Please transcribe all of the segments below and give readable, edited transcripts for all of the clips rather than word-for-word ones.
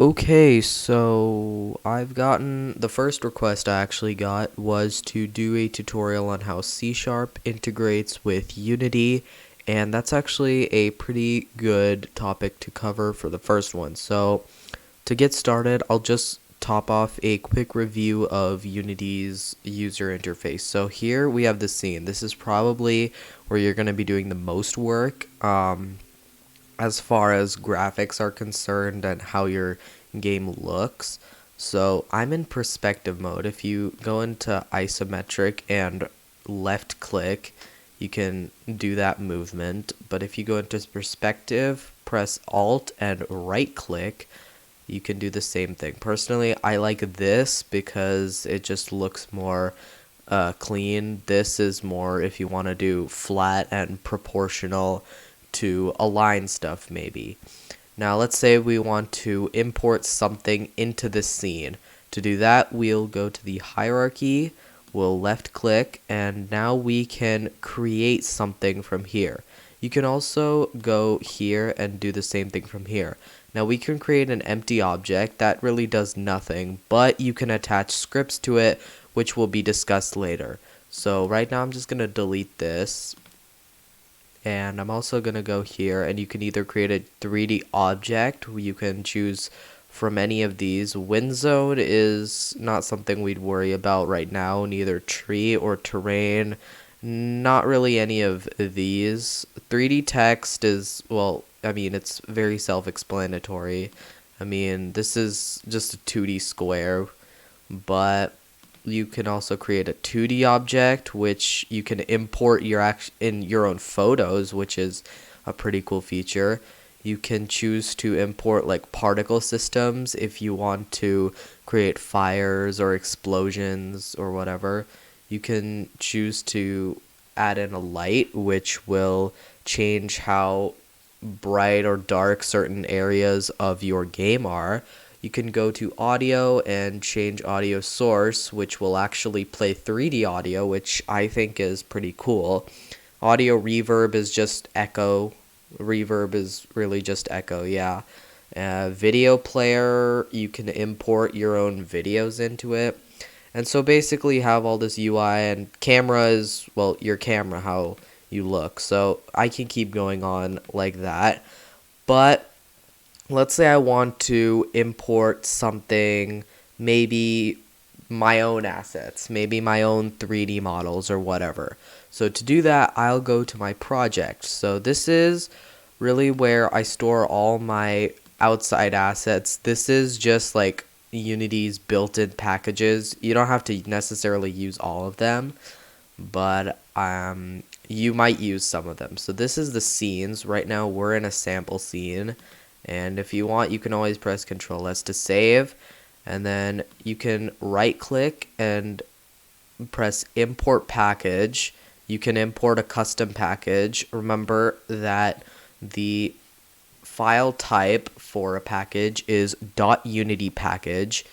Okay, so I've gotten the first request I actually got was to do a tutorial on how C Sharp integrates with Unity, and that's actually a pretty good topic to cover for the first one. So to get started, I'll just top off a quick review of Unity's user interface. So here we have the scene. This is probably where you're going to be doing the most work. As far as graphics are concerned and how your game looks. So I'm in perspective mode. If you go into isometric and left click, you can do that movement. But if you go into perspective, press Alt and right click, you can do the same thing. Personally, I like this because it just looks more clean. This is more if you want to do flat and proportional to align stuff maybe. Now let's say we want to import something into the scene. To do that, we'll go to the hierarchy, we'll left click, and now we can create something from here. You can also go here and do the same thing from here. Now we can create an empty object that really does nothing, but you can attach scripts to it, which will be discussed later. So right now I'm just going to delete this. And I'm also going to go here, and you can either create a 3D object. You can choose from any of these. Wind zone is not something we'd worry about right now, neither tree or terrain. Not really any of these. 3D text is, well, I mean, it's very self-explanatory. I mean, this is just a 2D square, but you can also create a 2D object, which you can import in your own photos, which is a pretty cool feature. You can choose to import like particle systems if you want to create fires or explosions or whatever. You can choose to add in a light, which will change how bright or dark certain areas of your game are. You can go to audio and change audio source, which will actually play 3D audio, which I think is pretty cool. Audio reverb is just echo. Reverb is really just echo, yeah. Video player, you can import your own videos into it. And so basically you have all this UI, and camera is, well, your camera, how you look. So I can keep going on like that. But let's say I want to import something, maybe my own assets, maybe my own 3D models or whatever. So to do that, I'll go to my project. So this is really where I store all my outside assets. This is just like Unity's built-in packages. You don't have to necessarily use all of them, but you might use some of them. So this is the scenes. Right now we're in a sample scene. And if you want, you can always press Ctrl S to save, and then you can right click and press import package. You can import a custom package. Remember that the file type for a package is .unity package,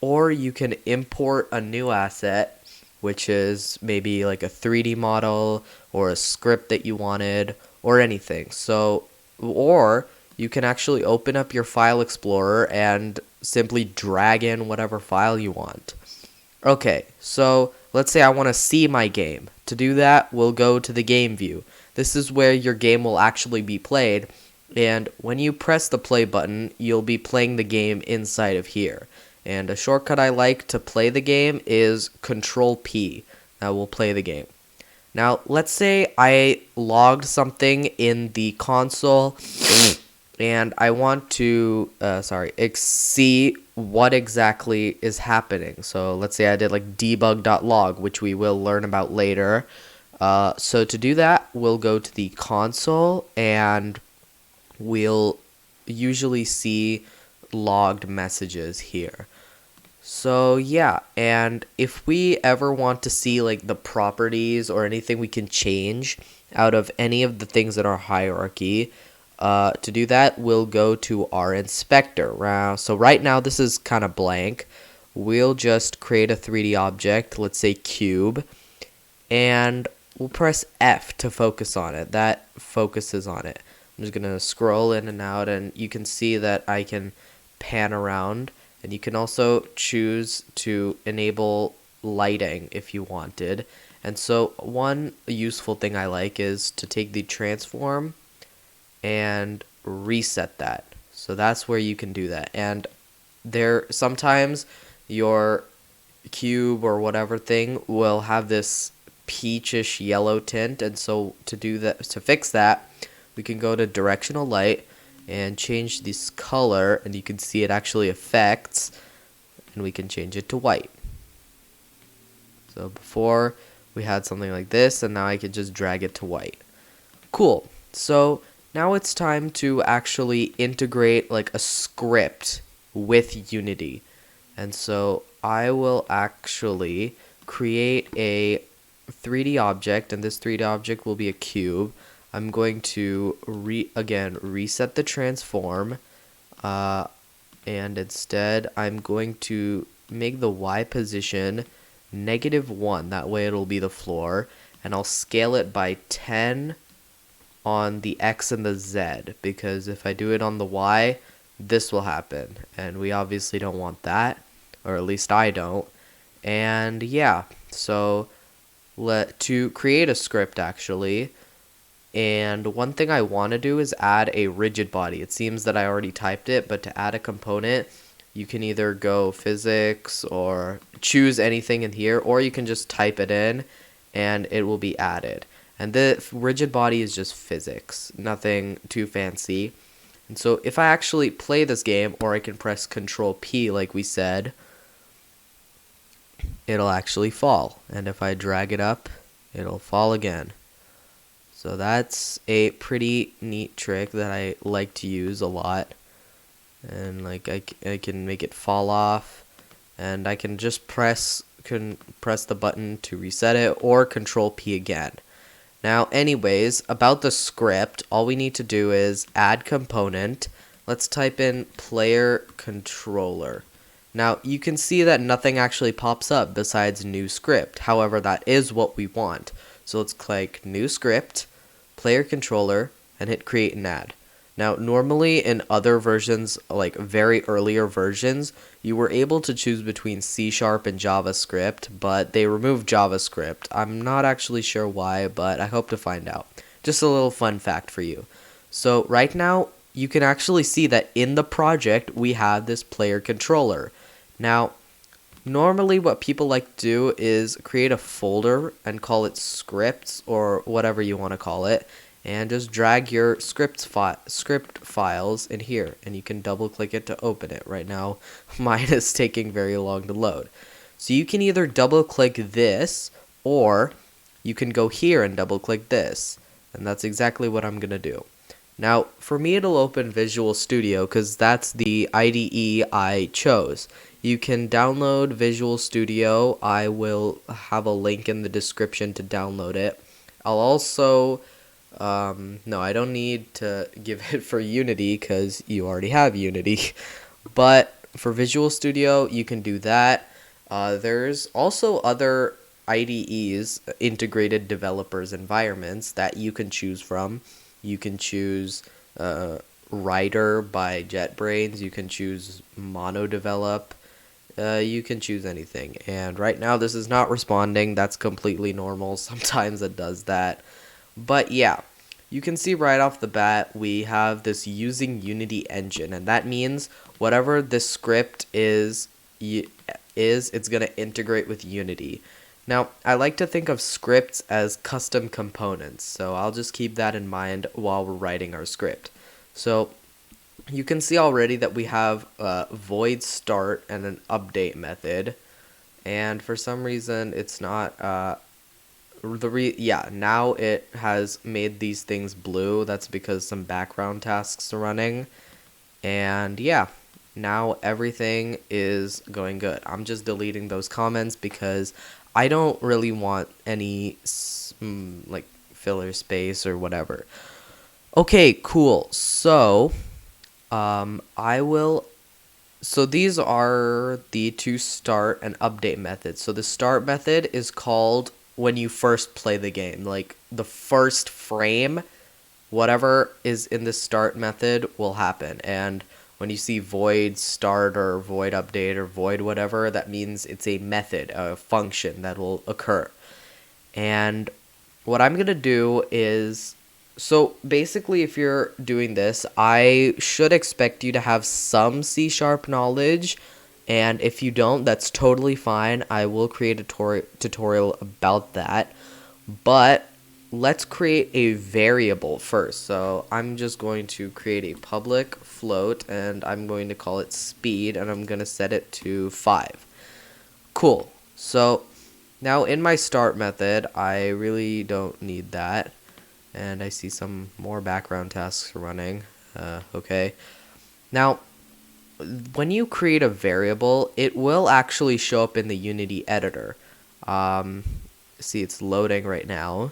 or you can import a new asset, which is maybe like a 3D model or a script that you wanted or anything. So, or you can actually open up your file explorer and simply drag in whatever file you want. Okay, so let's say I want to see my game. To do that, we'll go to the game view. This is where your game will actually be played, and when you press the play button, you'll be playing the game inside of here. And a shortcut I like to play the game is Control P. That will play the game. Now, let's say I logged something in the console and I want to see what exactly is happening. So let's say I did like debug.log, which we will learn about later. So to do that, we'll go to the console, and we'll usually see logged messages here. So yeah, and if we ever want to see like the properties or anything we can change out of any of the things in our hierarchy, to do that, we'll go to our inspector. So right now this is kind of blank. We'll just create a 3D object, let's say cube, and we'll press F to focus on it. That focuses on it. I'm just going to scroll in and out, and you can see that I can pan around, and you can also choose to enable lighting if you wanted. And so one useful thing I like is to take the transform and reset that. So that's where you can do that. And there sometimes your cube or whatever thing will have this peachish yellow tint, and so to do that, to fix that, we can go to directional light and change this color, and you can see it actually affects, and we can change it to white. So before we had something like this, and now I can just drag it to white. Cool. So now it's time to actually integrate like a script with Unity. And so I will actually create a 3D object, and this 3D object will be a cube. I'm going to reset the transform, and instead I'm going to make the Y position -1. That way it'll be the floor, and I'll scale it by 10 on the X and the Z, because if I do it on the Y, this will happen, and we obviously don't want that, or at least I don't. And yeah, so to create a script actually, and one thing I want to do is add a rigid body. It seems that I already typed it, but to add a component, you can either go physics or choose anything in here, or you can just type it in and it will be added. And the rigid body is just physics, nothing too fancy. And so if I actually play this game, or I can press Control P like we said, it'll actually fall. And if I drag it up, it'll fall again. So that's a pretty neat trick that I like to use a lot. And like I can make it fall off, and I can just press the button to reset it, or Control P again. Now anyways, about the script, all we need to do is add component. Let's type in player controller. Now you can see that nothing actually pops up besides new script. However, that is what we want. So let's click new script, player controller, and hit create and add. Now normally in other versions, like very earlier versions, you were able to choose between C# and JavaScript, but they removed JavaScript. I'm not actually sure why, but I hope to find out. Just a little fun fact for you. So right now, you can actually see that in the project, we have this player controller. Now, normally what people like to do is create a folder and call it scripts, or whatever you want to call it, and just drag your script files in here, and you can double click it to open it. Right now mine is taking very long to load. So you can either double click this, or you can go here and double click this, and that's exactly what I'm gonna do. Now for me it'll open Visual Studio because that's the IDE I chose. You can download Visual Studio. I will have a link in the description to download it. I'll also no, I don't need to give it for Unity because you already have Unity. But for Visual Studio, you can do that. There's also other IDEs, integrated developers environments, that you can choose from. You can choose Writer by JetBrains. You can choose MonoDevelop. You can choose anything. And right now this is not responding. That's completely normal. Sometimes it does that. But yeah, you can see right off the bat we have this using Unity engine, and that means whatever this script is it's going to integrate with Unity. Now, I like to think of scripts as custom components, so I'll just keep that in mind while we're writing our script. So you can see already that we have a void start and an update method, and for some reason it's not now it has made these things blue. That's because some background tasks are running. And yeah, now everything is going good. I'm just deleting those comments because I don't really want any like filler space or whatever. Okay, cool. So so these are the two start and update methods. So the start method is called when you first play the game, like the first frame whatever is in the start method will happen. And when you see void start or void update or void whatever, that means it's a method, a function that will occur. And what I'm going to do is, so basically if you're doing this, I should expect you to have some C# knowledge. And if you don't, that's totally fine. I will create a tutorial about that. But let's create a variable first. So I'm just going to create a public float, and I'm going to call it speed, and I'm going to set it to 5. Cool. So now in my start method, I really don't need that. And I see some more background tasks running. Okay. Now, when you create a variable, it will actually show up in the Unity editor. See, it's loading right now.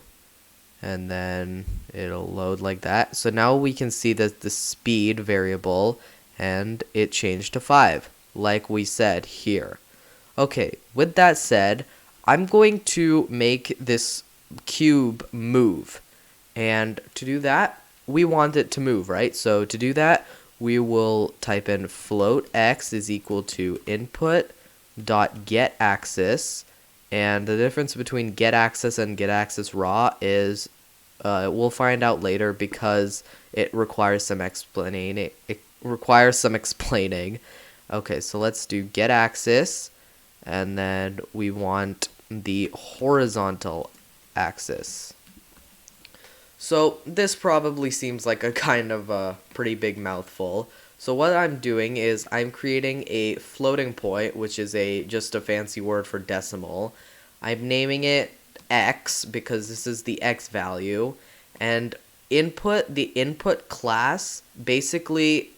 And then it'll load like that. So now we can see that the speed variable, and it changed to 5, like we said here. Okay, with that said, I'm going to make this cube move. And to do that, we want it to move, right? So to do that, we will type in float x is equal to input dot get axis. And the difference between get axis and get axis raw is we'll find out later because it requires some explaining. It requires some explaining. Okay, so let's do get axis, and then we want the horizontal axis. So this probably seems like a kind of a pretty big mouthful. So what I'm doing is I'm creating a floating point, which is just a fancy word for decimal. I'm naming it x because this is the x value, and the input class basically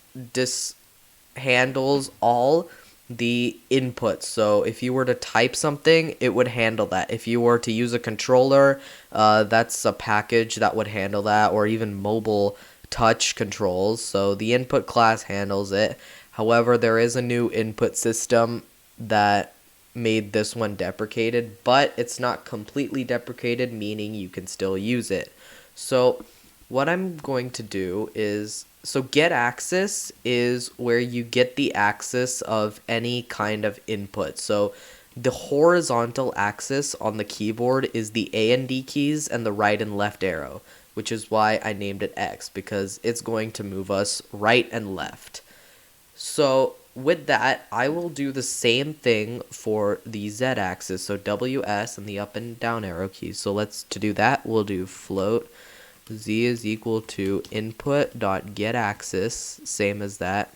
handles all the inputs. So if you were to type something, it would handle that. If you were to use a controller, that's a package that would handle that, or even mobile touch controls. So the input class handles it. However, there is a new input system that made this one deprecated, but it's not completely deprecated, meaning you can still use it. So what I'm going to do is, so get axis is where you get the axis of any kind of input. So the horizontal axis on the keyboard is the A and D keys and the right and left arrow, which is why I named it X, because it's going to move us right and left. So with that, I will do the same thing for the Z axis, so WS and the up and down arrow keys. So to do that, we'll do float Z is equal to input dot get axis, same as that.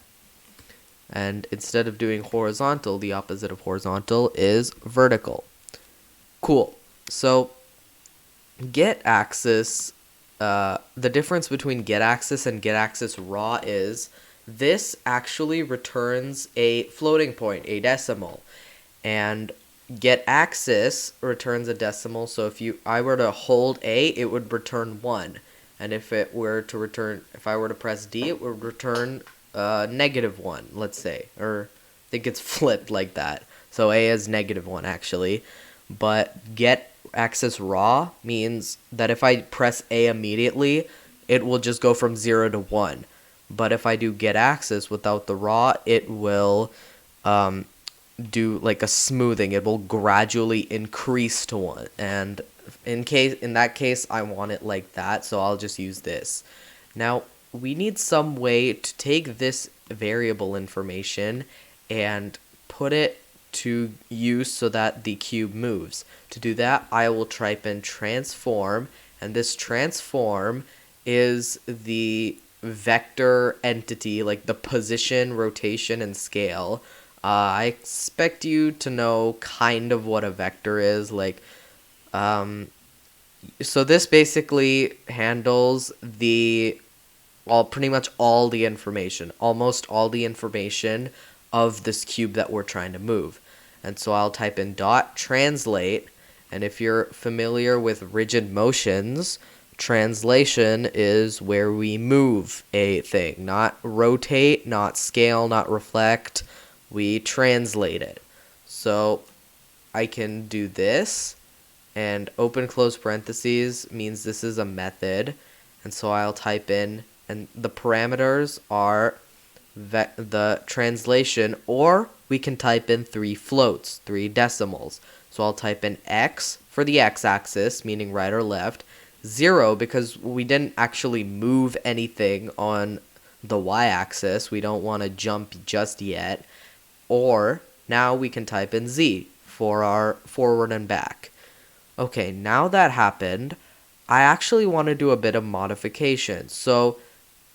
And instead of doing horizontal, the opposite of horizontal is vertical. Cool. So get axis, the difference between get axis and get axis raw is this actually returns a floating point, a decimal, and get axis returns a decimal. So if I were to hold A, it would return 1, and if I were to press D, it would return -1, let's say, or I think it's flipped like that. So A is -1 actually, but get axis raw means that if I press A immediately, it will just go from 0 to 1. But if I do get axis without the raw, it will do like a smoothing. It will gradually increase to 1. And in that case, I want it like that, so I'll just use this. Now, we need some way to take this variable information and put it to use so that the cube moves. To do that, I will type in transform, and this transform is the vector entity, like the position, rotation, and scale. I expect you to know kind of what a vector is, like, so this basically handles pretty much all the information, almost all the information of this cube that we're trying to move. And so I'll type in dot translate, and if you're familiar with rigid motions, translation is where we move a thing, not rotate, not scale, not reflect. We translate it. So I can do this, and open close parentheses means this is a method, And so I'll type in, and the parameters are the translation, or we can type in 3 floats, 3 decimals. So I'll type in x for the x-axis, meaning right or left, 0 because we didn't actually move anything on the y-axis. We don't want to jump just yet. Or now we can type in z for our forward and back. Okay, now that happened, I actually want to do a bit of modification. So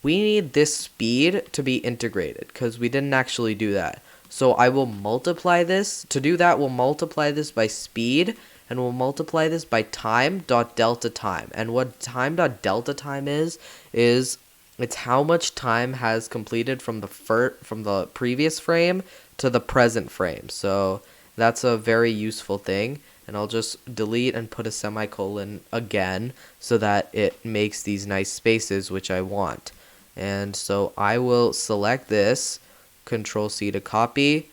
we need this speed to be integrated because we didn't actually do that. So I will multiply this. To do that, we'll multiply this by speed, and we'll multiply this by time dot delta time. And what time dot delta time is it's how much time has completed from the previous frame to the present frame. So that's a very useful thing. And I'll just delete and put a semicolon again so that it makes these nice spaces which I want. And so I will select this, Control C to copy,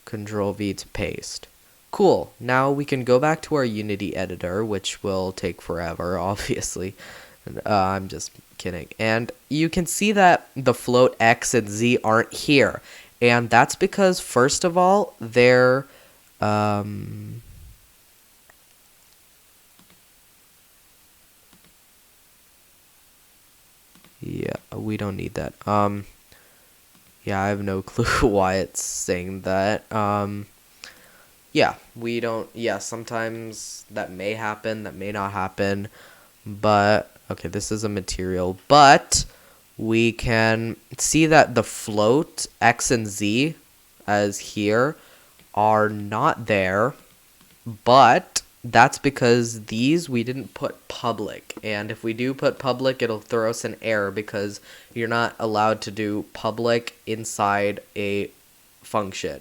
Control V to paste. Cool. Now we can go back to our Unity editor, which will take forever, obviously. I'm just kidding. And you can see that the float X and Z aren't here. And that's because, first of all, they're yeah, we don't need that. Yeah, I have no clue why it's saying that. Yeah, we don't, yeah, sometimes that may happen, that may not happen, but, okay, this is a material, but we can see that the float X and Z, as here, are not there, but that's because these we didn't put public, and if we do put public, it'll throw us an error because you're not allowed to do public inside a function.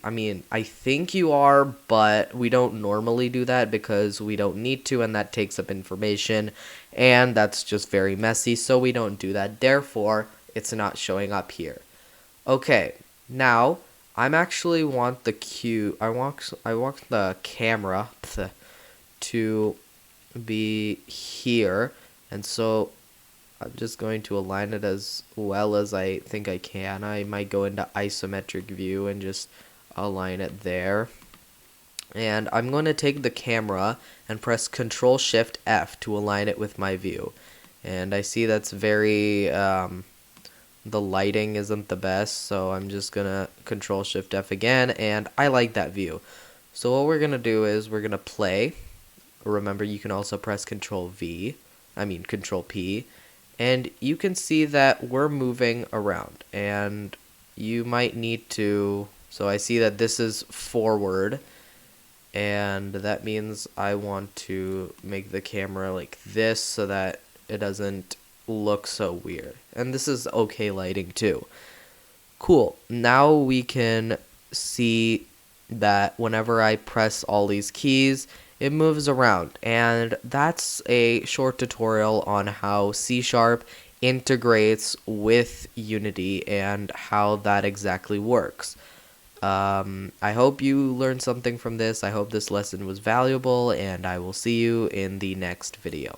I mean, I think you are, but we don't normally do that because we don't need to, and that takes up information, and that's just very messy, so we don't do that. Therefore, it's not showing up here. Okay, now I'm actually want the I want the camera to be here, and so I'm just going to align it as well as I think I can. I might go into isometric view and just align it there. And I'm going to take the camera and press Control Shift F to align it with my view. And I see that's very, the lighting isn't the best, so I'm just going to Control Shift F again, and I like that view. So what we're going to do is we're going to play. Remember, you can also press Control P, and you can see that we're moving around, and you might need to, so I see that this is forward, and that means I want to make the camera like this so that it doesn't look so weird. And this is okay lighting too. Cool. Now we can see that whenever I press all these keys, it moves around. And that's a short tutorial on how C# integrates with Unity and how that exactly works. I hope you learned something from this. I hope this lesson was valuable, and I will see you in the next video.